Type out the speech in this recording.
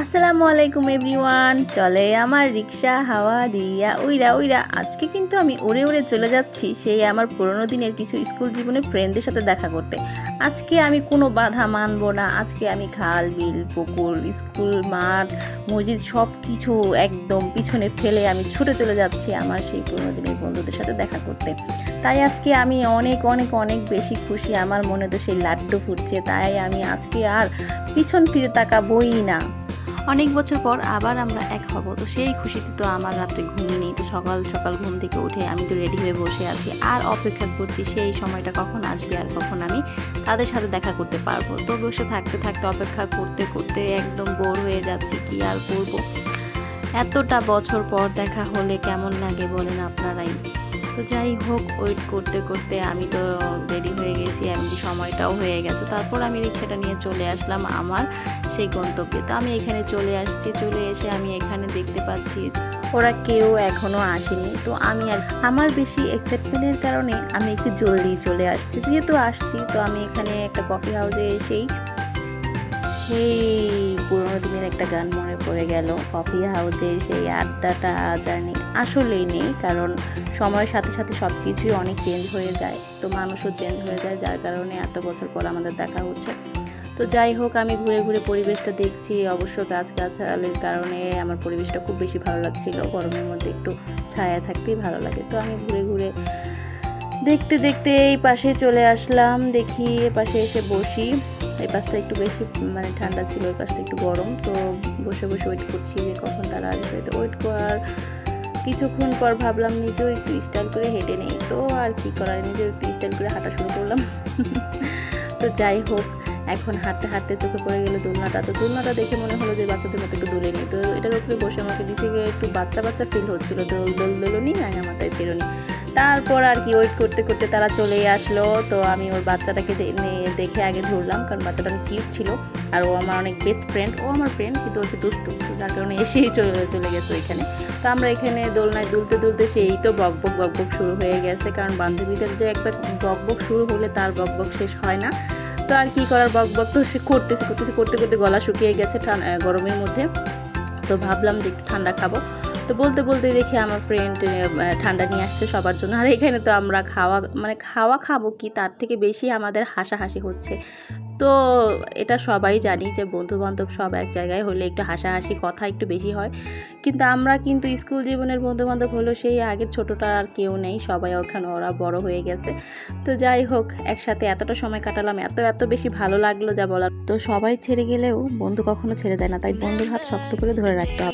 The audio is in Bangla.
আসসালামু আলাইকুম এভরিওয়ান। চলে আমার রিক্সা হাওয়া দিয়া উইরা উইরা। আজকে কিন্তু আমি উড়ে উড়ে চলে যাচ্ছি সেই আমার পুরোনো দিনের কিছু স্কুল জীবনের ফ্রেন্ডদের সাথে দেখা করতে। আজকে আমি কোনো বাধা মানবো না। আজকে আমি খাল বিল পুকুর স্কুল মাঠ মসজিদ সব কিছু একদম পিছনে ফেলে আমি ছুটে চলে যাচ্ছি আমার সেই পুরোনো দিনের বন্ধুদের সাথে দেখা করতে। তাই আজকে আমি অনেক অনেক অনেক বেশি খুশি। আমার মনে তো সেই লাড্ডু ফুটছে। তাই আমি আজকে আর পিছন ফিরে তাকাবোই না। অনেক বছর পর আবার আমরা এক হব, তো সেই খুশিতে তো আমার রাত্রে ঘুমিয়ে নেই। তো সকাল সকাল ঘুম থেকে উঠে আমি তো রেডি হয়ে বসে আছি আর অপেক্ষা করছি সেই সময়টা কখন আসবে আর কখন আমি তাদের সাথে দেখা করতে পারবো। তো বসে থাকতে থাকতে অপেক্ষা করতে করতে একদম বোর হয়ে যাচ্ছি। কি আর করব, এতটা বছর পর দেখা হলে কেমন লাগে বলেন আপনারাই। তো যাই হোক, ওয়েট করতে করতে আমি তো রেডি হয়ে গেছি, এমনকি সময়টাও হয়ে গেছে। তারপর আমি রিক্সাটা নিয়ে চলে আসলাম আমার সেই গন্তব্যে। তো আমি এখানে চলে আসছি, চলে এসে আমি এখানে দেখতে পাচ্ছি ওরা কেউ এখনও আসেনি। তো আমি আর আমার বেশি এক্সাইটমেন্টের কারণে আমি একটু জলদি চলে আসছি। যেহেতু আসছি তো আমি এখানে একটা কফি হাউসে এসেই সেই পুরোনো দিনের একটা গান মনে পড়ে গেল। কফি হাউসের সেই আড্ডাটা জানি আসলেই নেই, কারণ সময়ের সাথে সাথে সব কিছুই অনেক চেঞ্জ হয়ে যায়, তো মানুষও চেঞ্জ হয়ে যায়, যার কারণে এত বছর পর আমাদের দেখা হচ্ছে। তো যাই হোক, আমি ঘুরে ঘুরে পরিবেশটা দেখছি। অবশ্য গাছগাছালির কারণে আমার পরিবেশটা খুব বেশি ভালো লাগছিল। গরমের মধ্যে একটু ছায়া থাকতেই ভালো লাগে। তো আমি ঘুরে ঘুরে দেখতে দেখতে এই পাশে চলে আসলাম। দেখি এ পাশে এসে বসি। এই পাশটা একটু বেশি ঠান্ডা ছিল, এই পাশটা একটু গরম। তো বসে বসে ওয়েট করছি যে কখন তারা আসবে। তো ওয়েট করার কিছুক্ষণ পর ভাবলাম নিজেও একটু স্টাইল করে হেঁটে নেই। তো আর কি করার, নিজেও একটু স্টাইল করে হাঁটা শুরু করলাম। তো যাই হোক, এখন হাঁটতে হাঁটতে চোখে পড়ে গেলো দোলনাটা। তো দোলনাটা দেখে মনে হলো যে বাচ্চাদের মতো একটু দোলে নিই। তো এটার উপরে বসে আমাকে নিচে গিয়ে একটু বাচ্চা বাচ্চা ফিল হচ্ছিল। দোল দোল দোলনি রাঙা মাথায় চিরুনি। তারপর আর কি ওয়েট করতে করতে তারা চলেই আসলো। তো আমি ওর বাচ্চাটাকে দেখে আগে ধরলাম, কারণ বাচ্চাটা অনেক কিউট ছিল আর ও আমার অনেক বেস্ট ফ্রেন্ড। ও আমার ফ্রেন্ড কিন্তু হচ্ছে দুষ্টু, তো যার কারণে এসেই চলে গেছে ওইখানে। তো আমরা এখানে দোলনায় দুলতে দুলতে সেই তো বকবক বকবক শুরু হয়ে গেছে, কারণ বান্ধবীদের যে একবার বকবক শুরু হলে তার বকবক শেষ হয় না। তো আর কি করার, বকবক তো সে করতে করতে গলা শুকিয়ে গেছে গরমের মধ্যে। তো ভাবলাম যে একটু ঠান্ডা খাবো। তো বলতে বলতে দেখি আমার ফ্রেন্ড ঠান্ডা নিয়ে আসছে সবার জন্য। আর এখানে তো আমরা খাওয়া খাবো কি, তার থেকে বেশি আমাদের হাসাহাসি হচ্ছে। তো এটা সবাই জানি যে বন্ধুবান্ধব সব এক জায়গায় হলে একটু হাসাহাসি কথা একটু বেশি হয়, কিন্তু আমরা কিন্তু স্কুল জীবনের বন্ধুবান্ধব হলো সেই আগের ছোটোটা আর কেউ নেই, সবাই ওখানে ওরা বড় হয়ে গেছে। তো যাই হোক, একসাথে এতটা সময় কাটালাম, এত বেশি ভালো লাগলো যা বলার। তো সবাই ছেড়ে গেলেও বন্ধু কখনো ছেড়ে যায় না, তাই বন্ধুর হাত শক্ত করে ধরে রাখতে হবে।